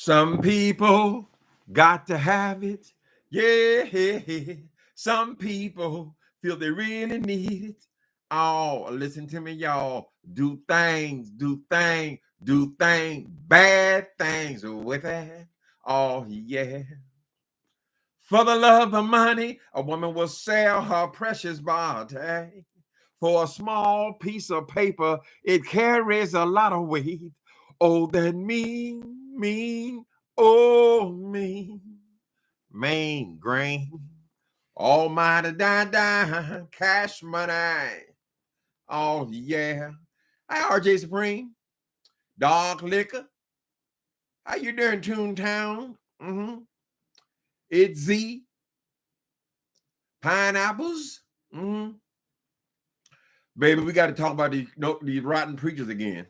Some people got to have it. Yeah. Some people feel they really need it. Oh, listen to me, y'all. Do things, bad things with it. Oh, yeah. For the love of money, a woman will sell her precious body. For a small piece of paper, it carries a lot of weight. Oh, that mean, oh, mean grain. Almighty cash money. Oh, yeah. Hi, RJ Supreme. Dog liquor. How you doing, Toontown? It's Z. Pineapples. Baby, we got to talk about these rotten preachers again.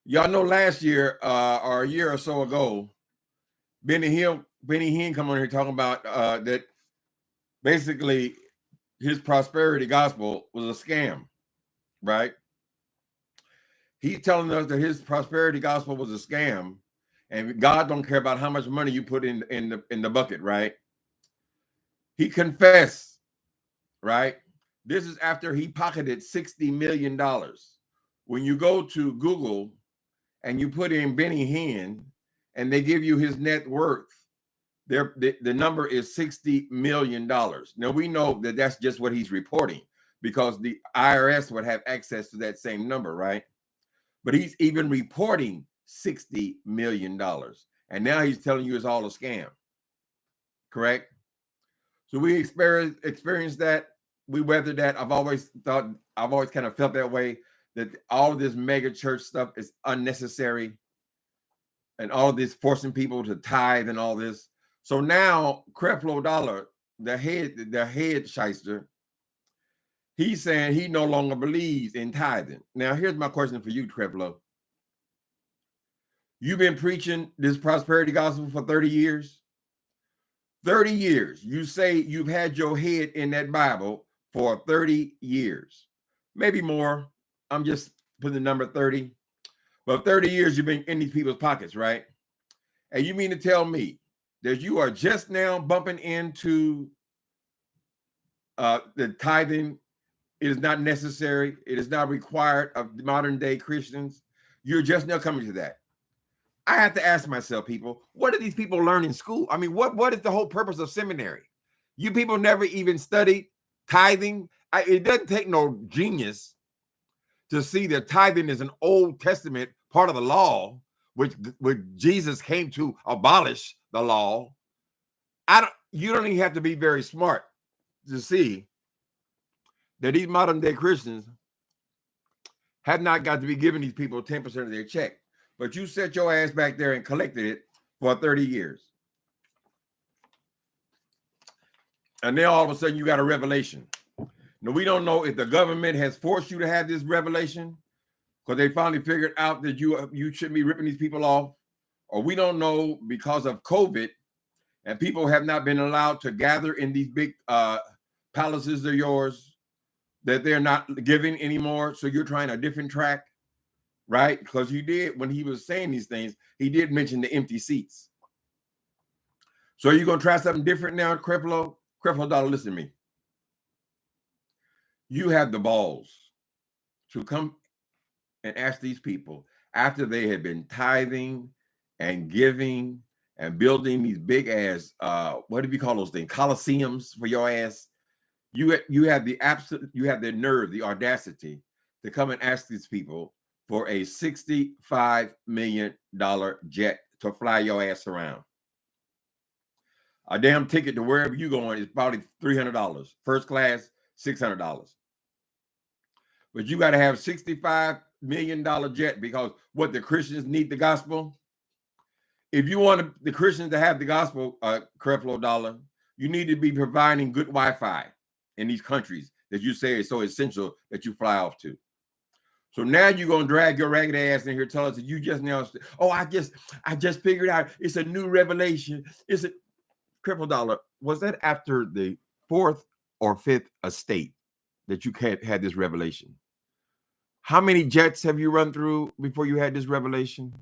Y'all know last year or a year or so ago, Benny Hinn come on here talking about that basically his prosperity gospel was a scam, right? He's telling us that his prosperity gospel was a scam, and God don't care about how much money you put in the bucket, right? He confessed, right? This is after he pocketed $60 million. When you go to Google and you put in Benny Hinn and they give you his net worth, the number is $60 million. Now, we know that that's just what he's reporting because the IRS would have access to that same number, right? But he's even reporting $60 million. And now he's telling you it's all a scam. Correct? So we experienced that. We weathered that. I've always kind of felt that way, that all of this mega church stuff is unnecessary. And all of this forcing people to tithe and all this. So now CREFLO Dollar, the head shyster, he's saying he no longer believes in tithing. Now, here's my question for you, CREFLO. You've been preaching this prosperity gospel for 30 years. 30 years. You say you've had your head in that Bible for 30 years. Maybe more. I'm just putting the number 30. But 30 years you've been in these people's pockets, right? And you mean to tell me that you are just now bumping into the tithing? It is not necessary. It is not required of modern day Christians. You're just now coming to that. I have to ask myself, people, what do these people learn in school? I mean, what is the whole purpose of seminary? You people never even studied tithing. It doesn't take no genius to see that tithing is an Old Testament part of the law, which Jesus came to abolish the law. You don't even have to be very smart to see that these modern day Christians have not got to be giving these people 10% of their check. But you set your ass back there and collected it for 30 years. And then all of a sudden you got a revelation. Now, we don't know if the government has forced you to have this revelation because they finally figured out that you shouldn't be ripping these people off. Or we don't know because of COVID and people have not been allowed to gather in these big palaces of yours, that they're not giving anymore. So you're trying a different track. Right? Because you did, when he was saying these things, he did mention the empty seats. So are you going to try something different now, CREFLO? CREFLO Dollar, listen to me. You have the balls to come and ask these people, after they had been tithing and giving and building these big ass, what do you call those things? Coliseums for your ass. You have the nerve, the audacity to come and ask these people for a $65 million jet to fly your ass around. A damn ticket to wherever you're going is probably $300. First class, $600. But you got to have $65 million jet because what, the Christians need the gospel? If you want the Christians to have the gospel, CREFLO Dollar, you need to be providing good Wi-Fi in these countries that you say is so essential that you fly off to. So now you're going to drag your ragged ass in here, tell us that you just now, I just figured out it's a new revelation. Is it, CREFLO Dollar, was that after the 4th or 5th estate that you had this revelation? How many jets have you run through before you had this revelation?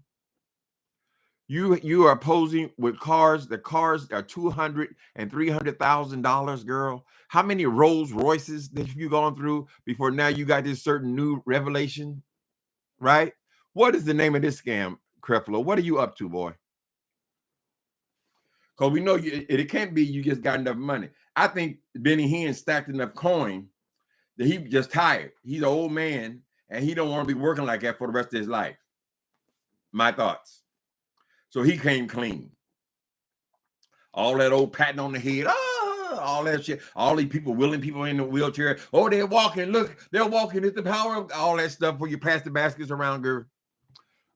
You are posing with cars. The cars are $200,000 and $300,000, girl. How many Rolls Royces have you gone through before now you got this certain new revelation, right? What is the name of this scam, Creflo? What are you up to, boy? Because we know it can't be you just got enough money. I think Benny Hinn stacked enough coin that he just tired. He's an old man and he don't want to be working like that for the rest of his life. My thoughts. So he came clean. All that old patting on the head, all that shit. All these people, willing people in the wheelchair. Oh, they're walking. Look, they're walking. It's the power of all that stuff where you pass the baskets around, girl.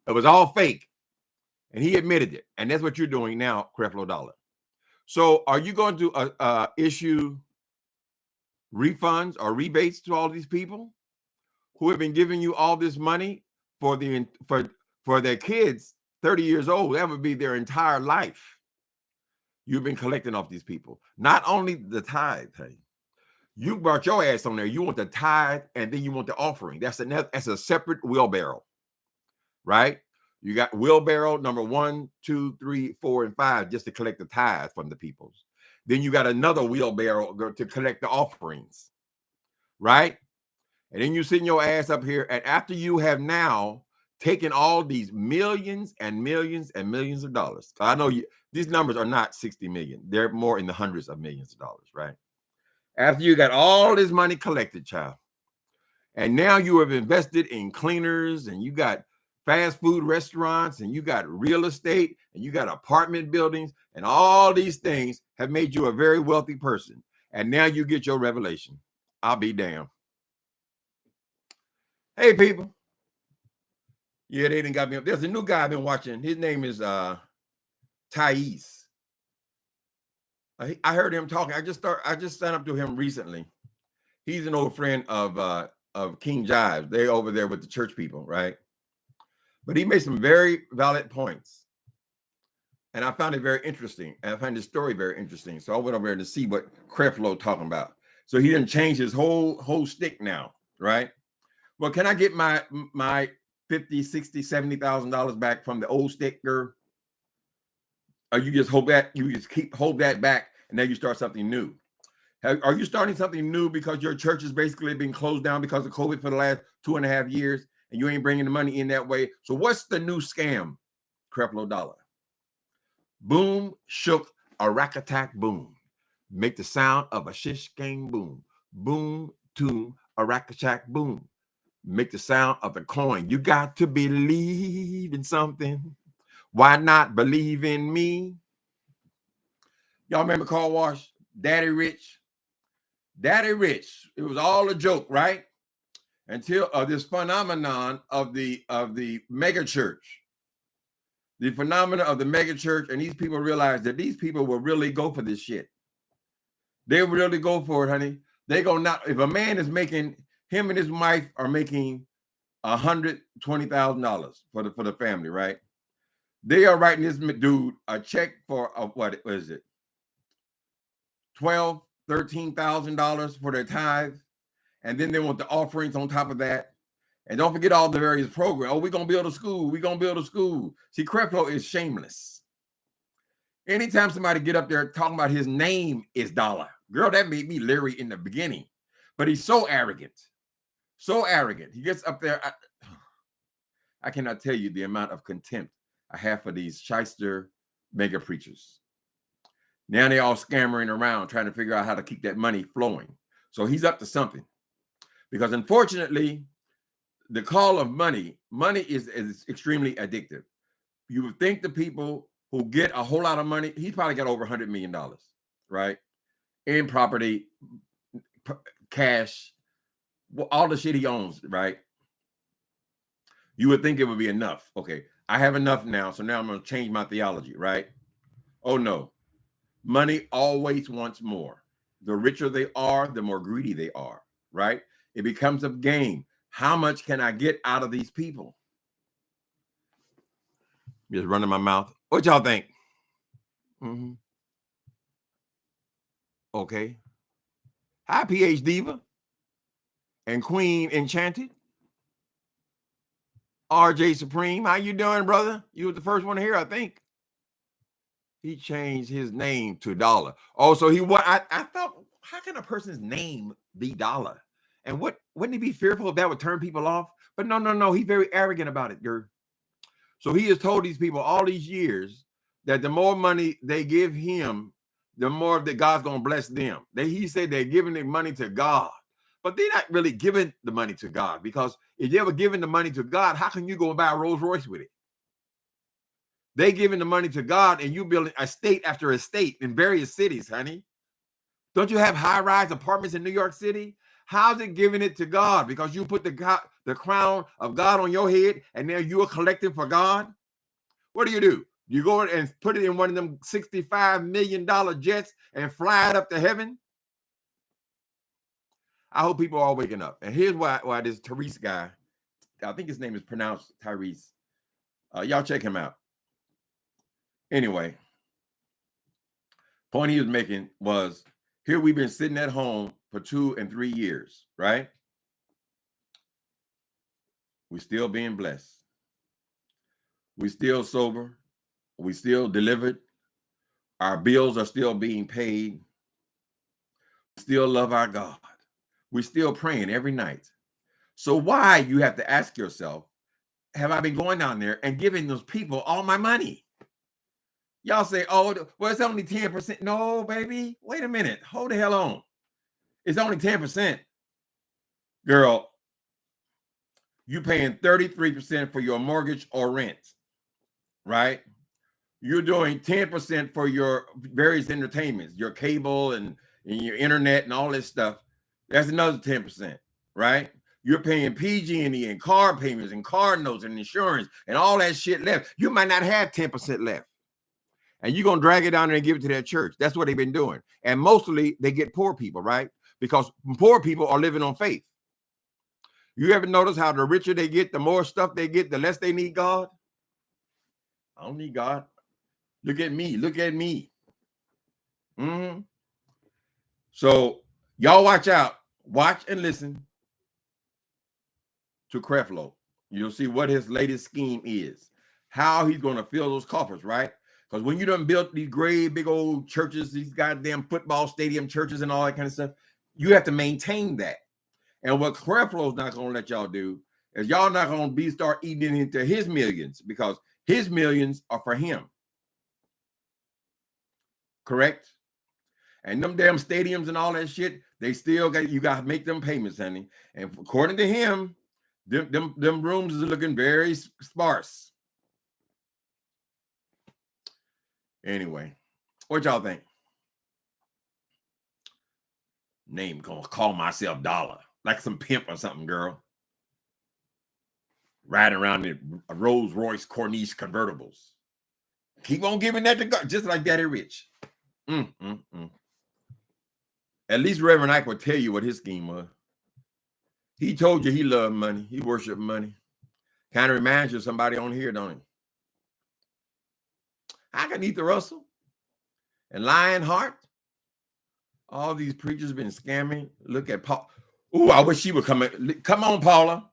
It was all fake. And he admitted it. And that's what you're doing now, Creflo Dollar. So are you going to issue refunds or rebates to all these people who have been giving you all this money for their kids, 30 years old? That would be their entire life. You've been collecting off these people. Not only the tithe thing. You brought your ass on there. You want the tithe and then you want the offering. That's a separate wheelbarrow, right? You got wheelbarrow number 1, 2, 3, 4, and 5 just to collect the tithe from the peoples. Then you got another wheelbarrow to collect the offerings, right? And then you sitting your ass up here, and after you have now taken all these millions and millions and millions of dollars. I know these numbers are not 60 million. They're more in the hundreds of millions of dollars, right? After you got all this money collected, child, and now you have invested in cleaners, and you got fast food restaurants, and you got real estate, and you got apartment buildings, and all these things have made you a very wealthy person. And now you get your revelation. I'll be damned. Hey, people. Yeah, they didn't got me up. There's a new guy I've been watching. His name is Thais. I heard him talking. I just signed up to him recently. He's an old friend of King Jive. They're over there with the church people, right? But he made some very valid points. And I found it very interesting. And I found his story very interesting. So I went over there to see what Creflo talking about. So he didn't change his whole stick now, right? Well, can I get my $50,000, $60,000, $70,000 back from the old sticker? Or you just hold that back and then you start something new? Are you starting something new because your church has basically been closed down because of COVID for the last 2.5 years and you ain't bringing the money in that way? So what's the new scam, Creflo Dollar? Boom, shook, a rack-attack, boom. Make the sound of a shish gang boom. Boom, toom, a rack-attack, boom. Make the sound of the coin. You got to believe in something. Why not believe in me? Y'all remember Car Wash? Daddy Rich? Daddy Rich. It was all a joke, right? Until this phenomenon of the mega church. The phenomenon of the mega church, and these people realized that these people will really go for this shit. They really go for it, honey. They go not. If a man is making, him and his wife are making $120,000 for the family, right? They are writing this dude a check for what is it? $12,000, $13,000 for their tithe, and then they want the offerings on top of that. And don't forget all the various programs. Oh, we're gonna build a school. We're gonna build a school. See, Creflo is shameless. Anytime somebody get up there talking about his name is Dollar, girl, that made me leery in the beginning. But he's so arrogant. So arrogant. He gets up there. I cannot tell you the amount of contempt I have for these shyster mega preachers. Now they all scammering around trying to figure out how to keep that money flowing. So he's up to something. Because unfortunately, the call of money is extremely addictive. You would think the people who get a whole lot of money, he's probably got over $100 million, right? In property, cash, all the shit he owns, right? You would think it would be enough. Okay, I have enough now, so now I'm going to change my theology, right? Oh, no. Money always wants more. The richer they are, the more greedy they are, right? It becomes a game. How much can I get out of these people? Just running my mouth. What y'all think? Okay. Hi, PH Diva and Queen Enchanted. RJ Supreme, how you doing, brother? You were the first one here, I think. He changed his name to Dollar. Oh, so he what? I thought, how can a person's name be Dollar? And wouldn't he be fearful if that would turn people off? But no. He's very arrogant about it, girl. So he has told these people all these years that the more money they give him, the more that God's gonna bless them. He said they're giving their money to God, but they're not really giving the money to God, because if you ever giving the money to God, how can you go and buy a Rolls Royce with it? They giving the money to God, and you building estate after estate in various cities, honey. Don't you have high-rise apartments in New York City? How's it giving it to God? Because you put the crown of God on your head, and now you are collecting for God? What do? You go and put it in one of them $65 million jets and fly it up to heaven? I hope people are all waking up. And here's why this Tyrese guy, I think his name is pronounced Tyrese. Y'all check him out. Anyway, point he was making was, here we've been sitting at home for 2 and 3 years, right? We still being blessed. We still sober. We still delivered. Our bills are still being paid. We still love our God. We're still praying every night. So why, you have to ask yourself, have I been going down there and giving those people all my money? Y'all say, oh, well, it's only 10%. No, baby. Wait a minute. Hold the hell on. It's only 10%. Girl, you paying 33% for your mortgage or rent, right? You're doing 10% for your various entertainments, your cable and your internet and all this stuff. That's another 10%, right? You're paying PG&E and car payments and car notes and insurance and all that shit left. You might not have 10% left. And you're going to drag it down there and give it to that church. That's what they've been doing. And mostly they get poor people, right? Because poor people are living on faith. You ever notice how the richer they get, the more stuff they get, the less they need God? I don't need God. Look at me. Look at me. So y'all watch out. Watch and listen to Creflo. You'll see what his latest scheme is. How he's going to fill those coffers, right? Because when you done built these great big old churches, these goddamn football stadium churches and all that kind of stuff, you have to maintain that. And what Creflo's not going to let y'all do is y'all not going to start eating into his millions, because his millions are for him. Correct? And them damn stadiums and all that shit, they still got, you got to make them payments, honey. And according to him, them rooms is looking very sparse. Anyway, what y'all think? Name gonna call myself Dollar, like some pimp or something, girl. Riding around in Rolls Royce Corniche convertibles. Keep on giving that to God, just like Daddy Rich. At least Reverend Ike will tell you what his scheme was. He told you he loved money. He worshiped money. Kind of reminds you of somebody on here, don't he? I can eat the Russell and Lionheart. All these preachers been scamming. Look at Paul. Ooh, I wish she would come in. Come on, Paula.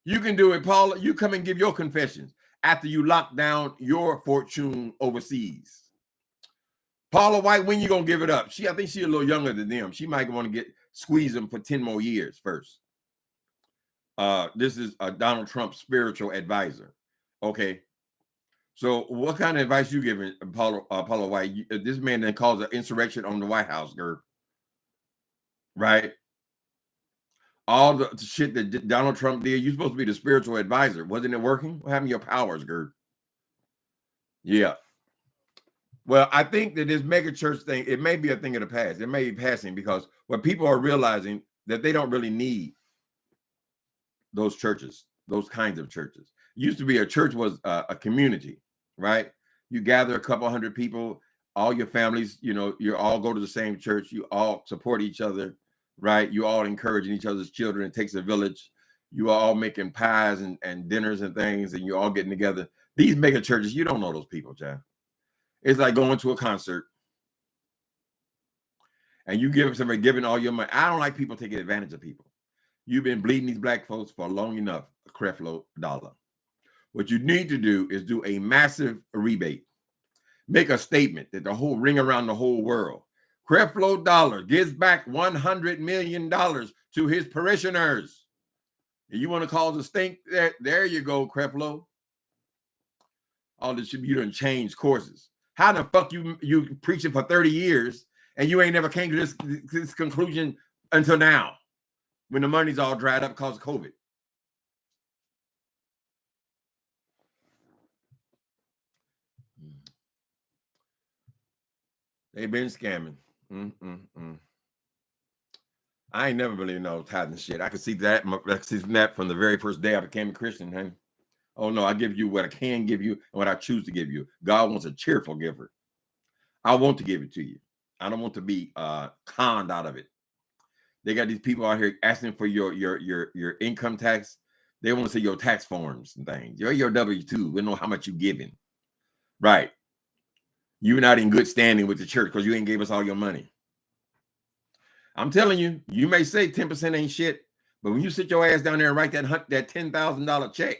You can do it, Paula. You come and give your confessions after you lock down your fortune overseas. Paula White, when you gonna give it up? I think she's a little younger than them. She might want to squeeze them for 10 more years first. This is Donald Trump's spiritual advisor. Okay. So what kind of advice you giving, Paula White? This man then caused an insurrection on the White House, girl. Right? All the shit that Donald Trump did, you're supposed to be the spiritual advisor. Wasn't it working? What happened to your powers, girl? Yeah. Well, I think that this mega church thing, it may be a thing of the past. It may be passing, because what people are realizing that they don't really need those churches, those kinds of churches. It used to be a church was a community, right? You gather a couple hundred people, all your families, you all go to the same church. You all support each other, right? You all encouraging each other's children. It takes a village. You are all making pies and dinners and things, and you're all getting together. These mega churches, you don't know those people, John. It's like going to a concert and you give somebody giving all your money. I don't like people taking advantage of people. You've been bleeding these black folks for long enough, Creflo Dollar. What you need to do is do a massive rebate. make a statement that the whole ring around the whole world. Creflo Dollar gives back $100 million to his parishioners. And you want to cause a stink? There you go, Creflo. All this should be, you done change courses. How the fuck you preaching for 30 years and you ain't never came to this conclusion until now, when the money's all dried up because of COVID? They've been scamming. I ain't never believed no tithing shit. I could see that. I could see that from the very first day I became a Christian, honey. Oh no, I give you what I can give you and what I choose to give you. God wants a cheerful giver. I want to give it to you. I don't want to be conned out of it. They got these people out here asking for your income tax. They want to see your tax forms and things. Your W-2. We know how much you giving. Right. You're not in good standing with the church because you ain't gave us all your money. I'm telling you, you may say 10% ain't shit, but when you sit your ass down there and write that $10,000 check,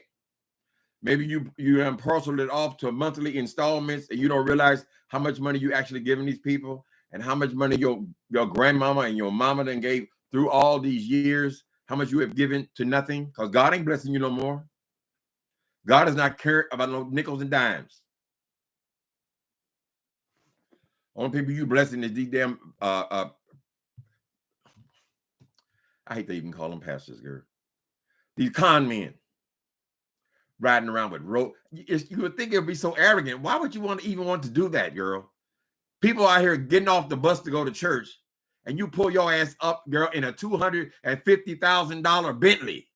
maybe you parceled it off to monthly installments and you don't realize how much money you actually giving these people and how much money your grandmama and your mama then gave through all these years, how much you have given to nothing, because God ain't blessing you no more. God does not care about no nickels and dimes. Only people you blessing is these damn I hate to even call them pastors, girl. These con men riding around with rope. You would think it would be so arrogant. Why would you even want to do that, girl? People out here getting off the bus to go to church, and you pull your ass up, girl, in a $250,000 Bentley.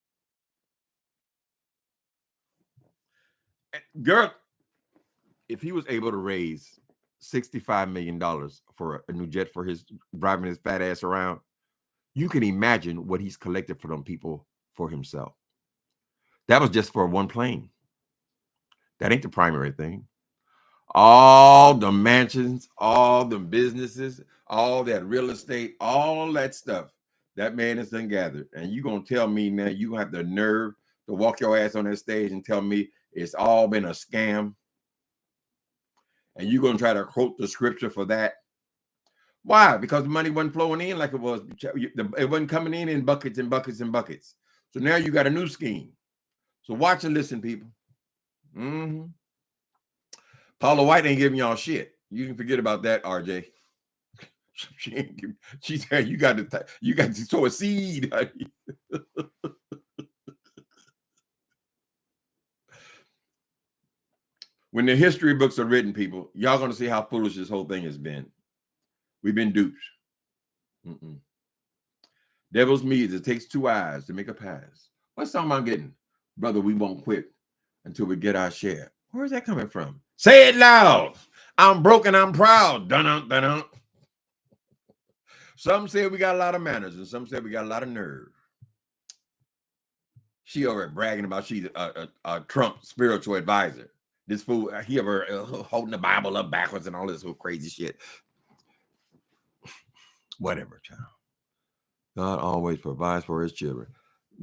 Girl, if he was able to raise $65 million for a new jet for his driving his fat ass around, you can imagine what he's collected for them people for himself. That was just for one plane. That ain't the primary thing. All the mansions, all the businesses, all that real estate, all that stuff that man has done gathered. And you gonna tell me now you have the nerve to walk your ass on that stage and tell me it's all been a scam? And you're gonna try to quote the scripture for that? Why? Because the money wasn't flowing in like it was. It wasn't coming in buckets and buckets and buckets. So now you got a new scheme. So watch and listen, people. Paula White ain't giving y'all shit. You can forget about that, RJ. She said you got to sow a seed, honey. When the history books are written, people, y'all gonna see how foolish this whole thing has been. We've been duped. Devil's means it takes two eyes to make a pass. What's something I'm getting? Brother, we won't quit until we get our share. Where's that coming from? Say it loud. I'm broken, I'm proud. Dun-dun, dun-dun. Some say we got a lot of manners, and some say we got a lot of nerve. She over bragging about she's a Trump spiritual advisor. This fool, he ever holding the Bible up backwards and all this whole crazy shit. Whatever, child. God always provides for his children.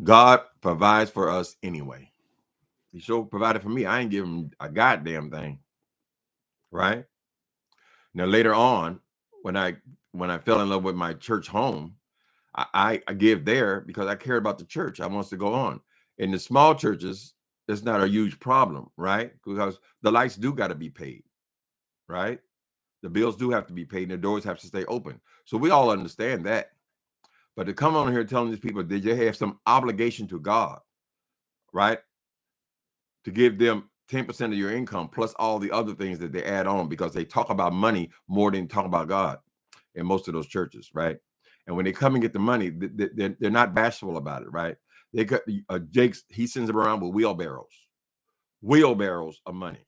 God provides for us anyway. He sure provided for me. I ain't give him a goddamn thing. Right? Now, later on, when I fell in love with my church home, I give there because I cared about the church. I wants to go on. In the small churches, it's not a huge problem, right? Because the lights do got to be paid, right? The bills do have to be paid and the doors have to stay open. So we all understand that. But to come on here telling these people that they have some obligation to God, right? To give them 10% of your income plus all the other things that they add on, because they talk about money more than talk about God in most of those churches, right? And when they come and get the money, they're not bashful about it, right? They got Jake's, he sends them around with wheelbarrows of money,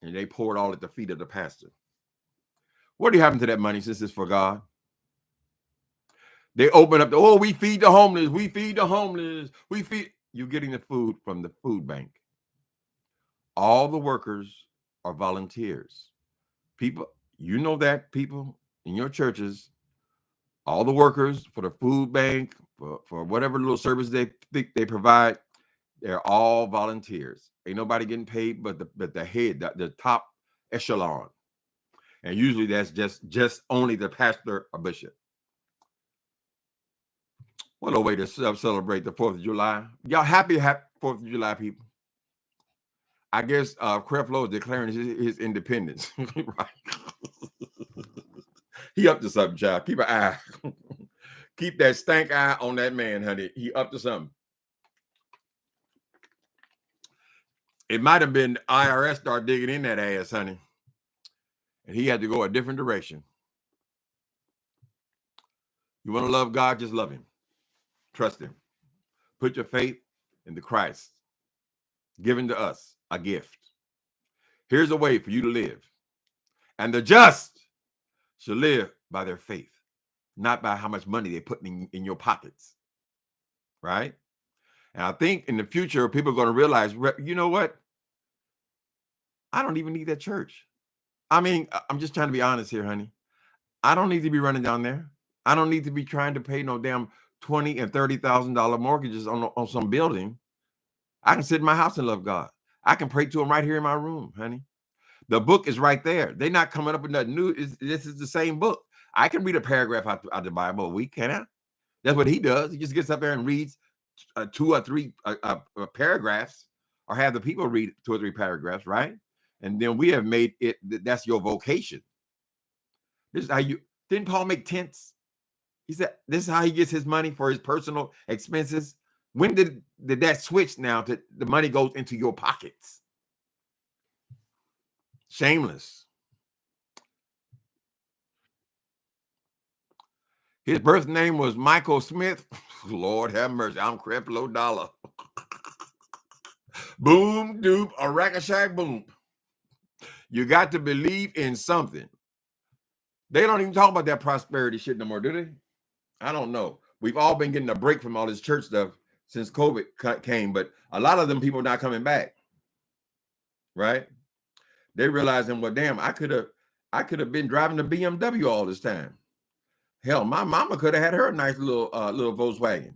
and they pour it all at the feet of the pastor. What do you happen to that money since it's for God? They open up we feed the homeless, we feed the homeless, we feed. You're getting the food from the food bank. All the workers are volunteers. People, you know that, people in your churches, all the workers for the food bank, for whatever little service they provide, they're all volunteers. Ain't nobody getting paid but the head, the top echelon. And usually that's just only the pastor or bishop. What a way to celebrate the 4th of July. Y'all happy 4th of July, people. I guess Creflo is declaring his independence. Right. He up to something, child. Keep an eye. Keep that stank eye on that man, honey. He up to something. It might have been IRS start digging in that ass, honey. And he had to go a different direction. You want to love God, just love him. Trust him. Put your faith in the Christ given to us, a gift. Here's a way for you to live. And the just shall live by their faith, not by how much money they put in your pockets. Right? And I think in the future, people are going to realize, you know what? I don't even need that church. I mean, I'm just trying to be honest here, honey. I don't need to be running down there. I don't need to be trying to pay no damn $20,000 and $30,000 mortgages on some building. I can sit in my house and love God. I can pray to him right here in my room, honey. The book is right there. They're not coming up with nothing new. This is the same book. I can read a paragraph out of the Bible a week, can I? That's what he does. He just gets up there and reads 2 or 3 paragraphs, or have the people read 2 or 3 paragraphs, right? And then we have made it, that's your vocation. This is how you, didn't Paul make tents? He said, this is how he gets his money for his personal expenses. When did that switch now to the money goes into your pockets? Shameless. His birth name was Michael Smith. Lord have mercy. I'm Creflo Dollar. Boom, doop, a rack-a-shack, boom. You got to believe in something. They don't even talk about that prosperity shit no more, do they? I don't know. We've all been getting a break from all this church stuff since COVID came, but a lot of them people are not coming back, right? They realizing, well, damn, I could have been driving the BMW all this time. Hell, my mama could have had her a nice little Volkswagen.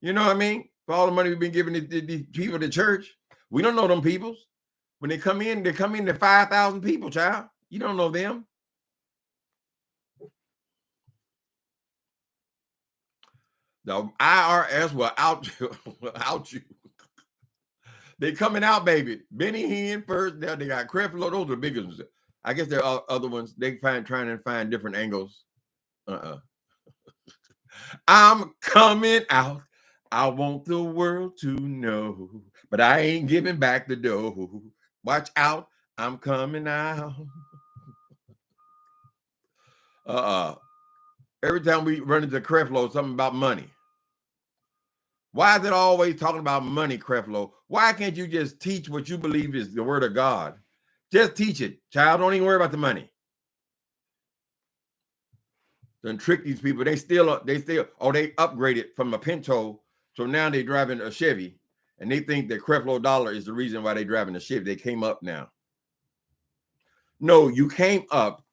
You know what I mean? For all the money we've been giving these people to church, we don't know them peoples. When they come in to 5,000 people, child. You don't know them. The IRS will out you. They coming out, baby. Benny Hinn first. Now they got Creflo. Those are the biggest ones. I guess there are other ones. They trying to find different angles. I'm coming out. I want the world to know, but I ain't giving back the dough. Watch out. I'm coming out. Every time we run into Creflo, something about money. Why is it always talking about money, Creflo? Why can't you just teach what you believe is the word of God? Just teach it, child. Don't even worry about the money. Don't trick these people. They upgraded from a Pinto, so now they're driving a Chevy, and they think that Creflo Dollar is the reason why they're driving a Chevy. They came up now. No, you came up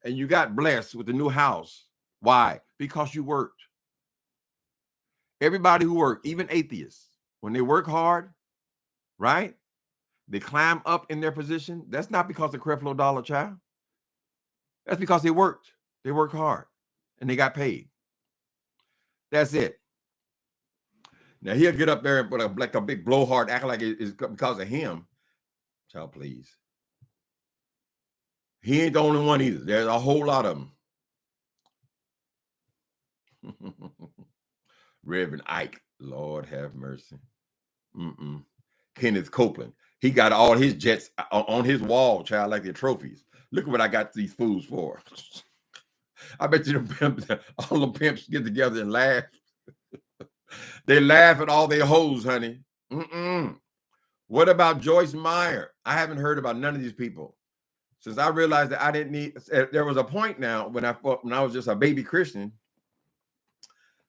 and you got blessed with a new house. Why? Because you worked. Everybody who worked, even atheists, when they work hard, right? They climb up in their position. That's not because of Creflo Dollar, child. That's because they worked. They worked hard and they got paid. That's it. Now he'll get up there and put like a big blowhard, acting like it's because of him. Child, please. He ain't the only one either. There's a whole lot of them. Reverend Ike, Lord have mercy. Kenneth Copeland. He got all his jets on his wall, child, like they're trophies. Look at what I got these fools for. I bet you all the pimps get together and laugh. They laugh at all their hoes, honey. What about Joyce Meyer? I haven't heard about none of these people. Since I realized that I didn't need, there was a point now when I was just a baby Christian.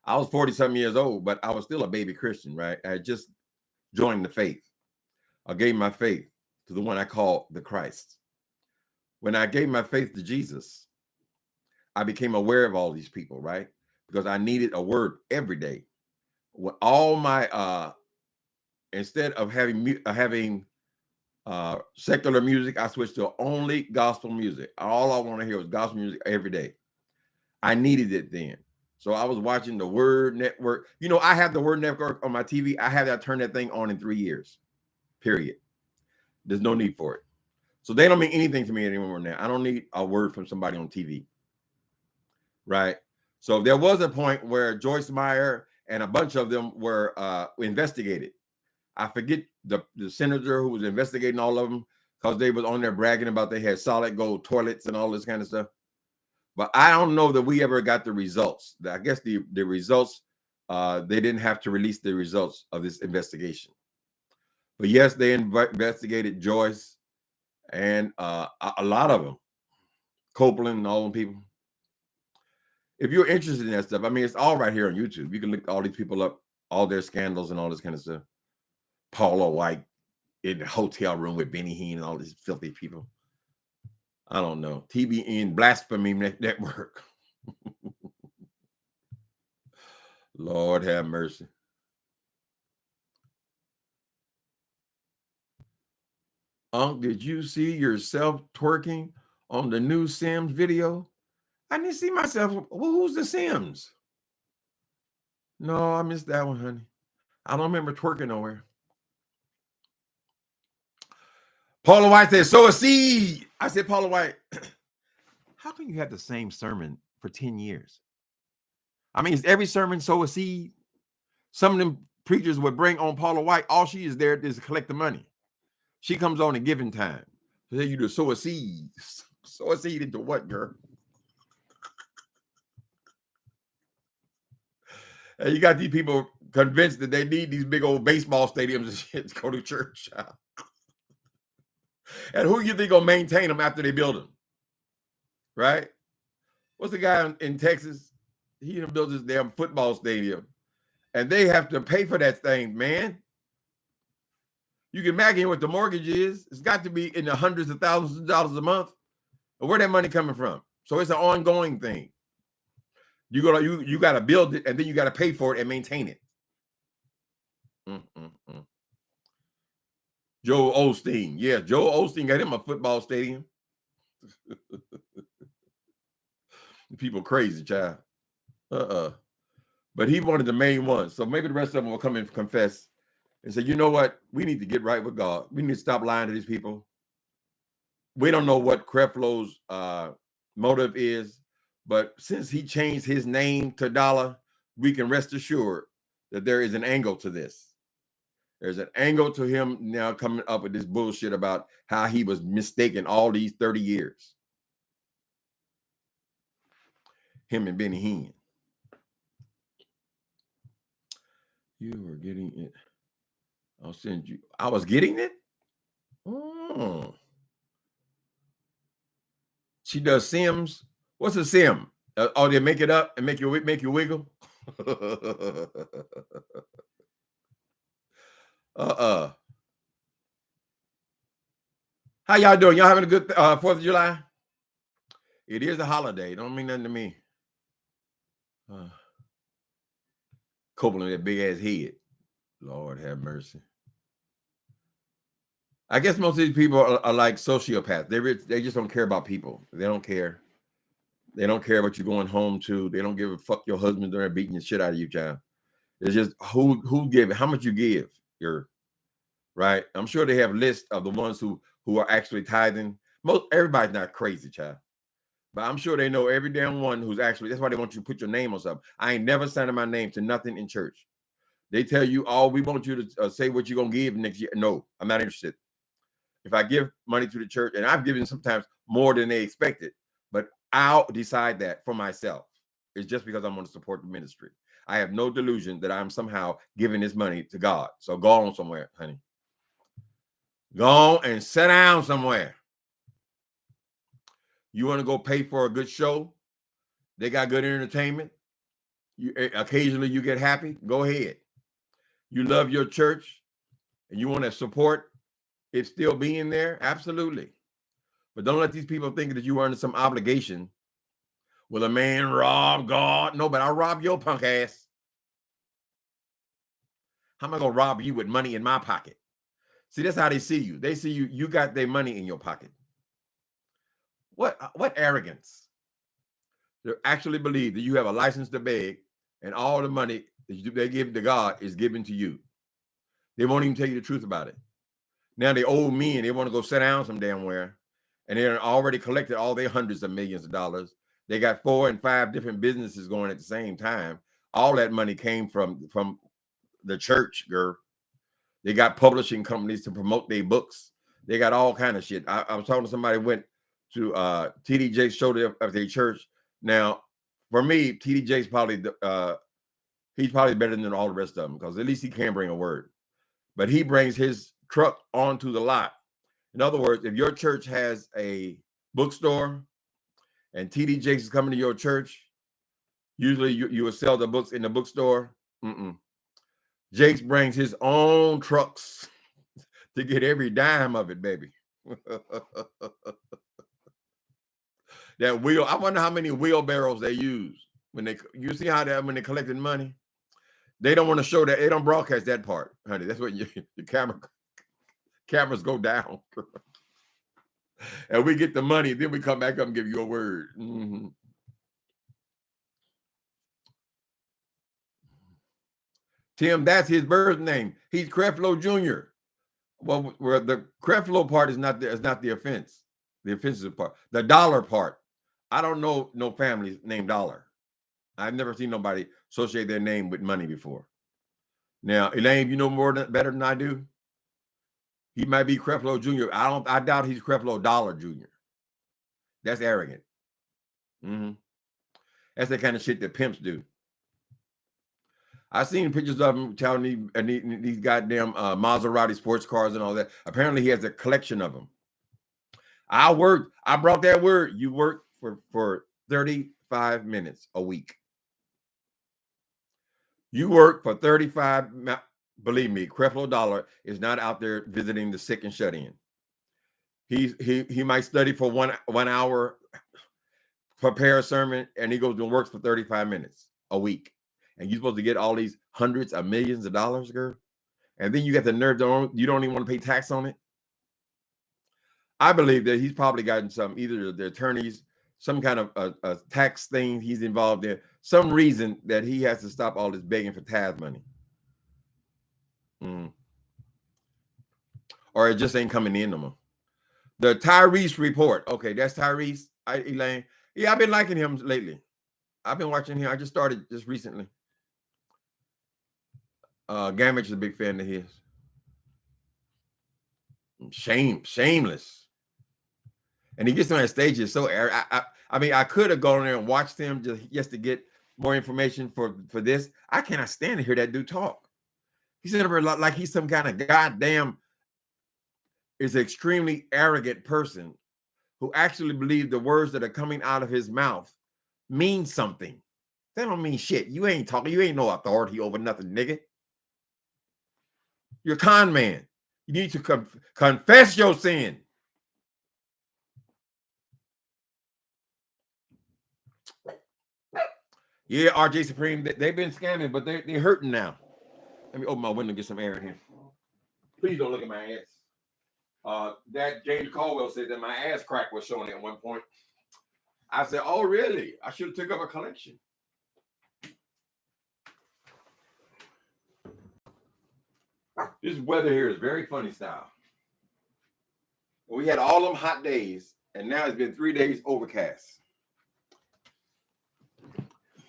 I was 40-something years old, but I was still a baby Christian, right? I had just joined the faith. I gave my faith to the one I call the Christ. When I gave my faith to Jesus, I became aware of all these people, right? Because I needed a word every day. When all my, instead of having secular music. I switched to only gospel music. All I want to hear was gospel music every day. I needed it then. So I was watching the Word Network. You know, I have the Word Network on my TV. I have that turn that thing on in 3 years, period. There's no need for it. So they don't mean anything to me anymore now. I don't need a word from somebody on TV. Right. So there was a point where Joyce Meyer and a bunch of them were investigated. I forget the senator who was investigating all of them because they was on there bragging about they had solid gold toilets and all this kind of stuff. But I don't know that we ever got the results. I guess the results, they didn't have to release the results of this investigation. But yes, they investigated Joyce and a lot of them, Copeland and all them people. If you're interested in that stuff, I mean, it's all right here on YouTube. You can look all these people up, all their scandals and all this kind of stuff. Paula White in the hotel room with Benny Hinn and all these filthy people. I don't know. TBN Blasphemy Network. Lord have mercy. Unc, did you see yourself twerking on the new Sims video? I didn't see myself. Well, who's the Sims? No, I missed that one, honey. I don't remember twerking nowhere. Paula White said, sow a seed. I said, Paula White, how can you have the same sermon for 10 years? I mean, is every sermon sow a seed? Some of them preachers would bring on Paula White. All she is there is to collect the money. She comes on at giving time. So you to sow a seed. Sow a seed into what, girl? And you got these people convinced that they need these big old baseball stadiums and shit to go to church. And who you think gonna maintain them after they build them? Right? What's the guy in Texas? He built this damn football stadium. And they have to pay for that thing, man. You can imagine what the mortgage is. It's got to be in the hundreds of thousands of dollars a month. And where that money coming from? So it's an ongoing thing. You got to build it, and then you got to pay for it and maintain it. Joe Osteen. Yeah, Joe Osteen got him a football stadium. People crazy, child. But he wanted the main one. So maybe the rest of them will come and confess and say, you know what? We need to get right with God. We need to stop lying to these people. We don't know what Creflo's motive is, but since he changed his name to Dollar, we can rest assured that there is an angle to this. There's an angle to him now coming up with this bullshit about how he was mistaken all these 30 years. Him and Benny Hinn. You were getting it. I'll send you. I was getting it? Oh. She does Sims. What's a Sim? Oh, they make it up and make you wiggle? How y'all doing? Y'all having a good 4th of July? It is a holiday. Don't mean nothing to me. Copeland, that big ass head. Lord have mercy. I guess most of these people are like sociopaths. They just don't care about people. They don't care. They don't care what you're going home to. They don't give a fuck your husband there beating the shit out of you, child. It's just who give it, how much you give. You're right. I'm sure they have lists of the ones who are actually tithing. Everybody's not crazy, child. But I'm sure they know every damn one who's actually, that's why they want you to put your name on something. I ain't never signing my name to nothing in church. They tell you, oh, we want you to say what you're going to give next year. No, I'm not interested. If I give money to the church, and I've given sometimes more than they expected, but I'll decide that for myself. It's just because I'm going to support the ministry. I have no delusion that I'm somehow giving this money to God. So go on somewhere, honey. Go on and sit down somewhere. You want to go pay for a good show? They got good entertainment. Occasionally you get happy. Go ahead. You love your church and you want to support it still being there? Absolutely. But don't let these people think that you are under some obligation. Will a man rob God? No, but I'll rob your punk ass. How am I going to rob you with money in my pocket? See, that's how they see you. They see you. You got their money in your pocket. What arrogance to actually believe that you have a license to beg and all the money that they give to God is given to you. They won't even tell you the truth about it. Now they owe me and they want to go sit down some damn where, and they're already collected all their hundreds of millions of dollars. They got 4 and 5 different businesses going at the same time. All that money came from the church, girl. They got publishing companies to promote their books. They got all kind of shit. I was talking to somebody who went to TD Jakes' show of their church. Now, for me, TD Jakes probably he's probably better than all the rest of them because at least he can bring a word. But he brings his truck onto the lot. In other words, if your church has a bookstore and TD Jakes is coming to your church, usually you will sell the books in the bookstore. Jakes brings his own trucks to get every dime of it, baby. That wheel, I wonder how many wheelbarrows they use you see how when they collected money, they don't want to show that. They don't broadcast that part, honey. That's what your cameras go down. And we get the money, then we come back up and give you a word. Tim, that's his birth name. He's Creflo Jr. Well, where the Creflo part is not the offense. The offensive part. The dollar part. I don't know no family named Dollar. I've never seen nobody associate their name with money before. Now, Elaine, you know better than I do. He might be Creflo Jr. I doubt he's Creflo Dollar Jr. That's arrogant. That's the kind of shit that pimps do. I've seen pictures of him telling me and these goddamn Maserati sports cars and all that. Apparently, he has a collection of them. I brought that word. You worked for 35 minutes a week. You work for 35. Believe me, Creflo Dollar is not out there visiting the sick and shut in. He might study for one hour, prepare a sermon, and he goes and works for 35 minutes a week. And you're supposed to get all these hundreds of millions of dollars, girl. And then you got the nerve you don't even want to pay tax on it. I believe that he's probably gotten either the attorneys, some kind of a tax thing he's involved in, some reason that he has to stop all this begging for tithe money. Or it just ain't coming in no more. The Tyrese report. Okay, that's Tyrese, Elaine. Yeah, I've been liking him lately. I've been watching him. I just started just recently. Gamage is a big fan of his. Shameless. And he gets on that stage, is so I mean, I could have gone there and watched him just to get more information for this. I cannot stand to hear that dude talk. He's never like he's some kind of goddamn is an extremely arrogant person who actually believes the words that are coming out of his mouth mean something. That don't mean shit. You ain't talking. You ain't no authority over nothing, nigga. You're a con man. You need to confess your sin. Yeah, RJ Supreme, they've been scamming, but they're hurting now. Let me open my window and get some air in here. Please don't look at my ass. That James Caldwell said that my ass crack was showing at one point. I said, oh, really? I should have took up a collection. This weather here is very funny style. We had all them hot days, and now it's been 3 days overcast.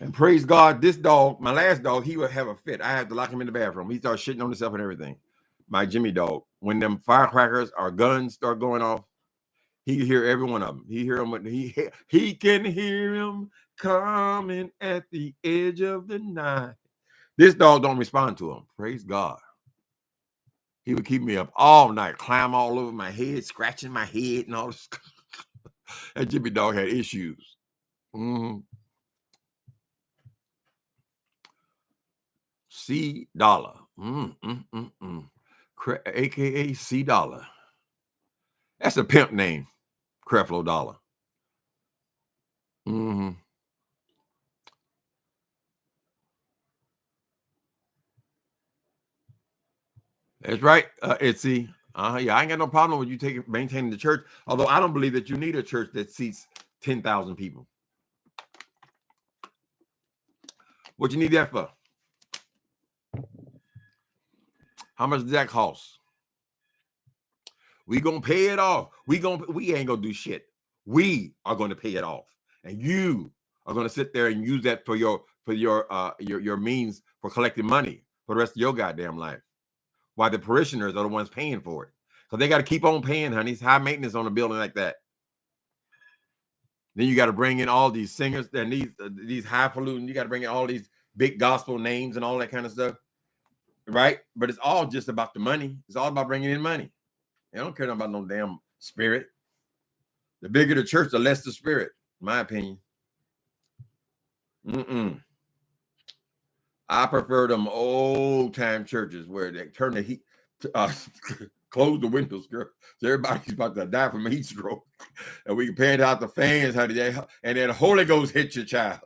And praise God, this dog, my last dog, he would have a fit. I had to lock him in the bathroom. He started shitting on himself and everything. My Jimmy dog, when them firecrackers or guns start going off, he can hear every one of them. He hear them. He can hear them coming at the edge of the night. This dog don't respond to him. Praise God. He would keep me up all night, climb all over my head, scratching my head and all this. That Jimmy dog had issues. C Dollar. AKA C Dollar. That's a pimp name. Creflo Dollar. That's right, Etsy. Yeah, I ain't got no problem with you maintaining the church. Although I don't believe that you need a church that seats 10,000 people. What you need that for? How much does that cost? We gonna pay it off. We ain't gonna do shit. We are gonna pay it off, and you are gonna sit there and use that for your means for collecting money for the rest of your goddamn life. While the parishioners are the ones paying for it, because they got to keep on paying, honey. It's high maintenance on a building like that. Then you got to bring in all these singers and these highfalutin. You got to bring in all these big gospel names and all that kind of stuff, right? But it's all just about the money. It's all about bringing in money. They don't care about no damn spirit. The bigger the church, the less the spirit, in my opinion. I prefer them old time churches where they turn the heat, close the windows, girl. So everybody's about to die from a heat stroke, and we can pan out the fans, honey, and then the Holy Ghost hit your child.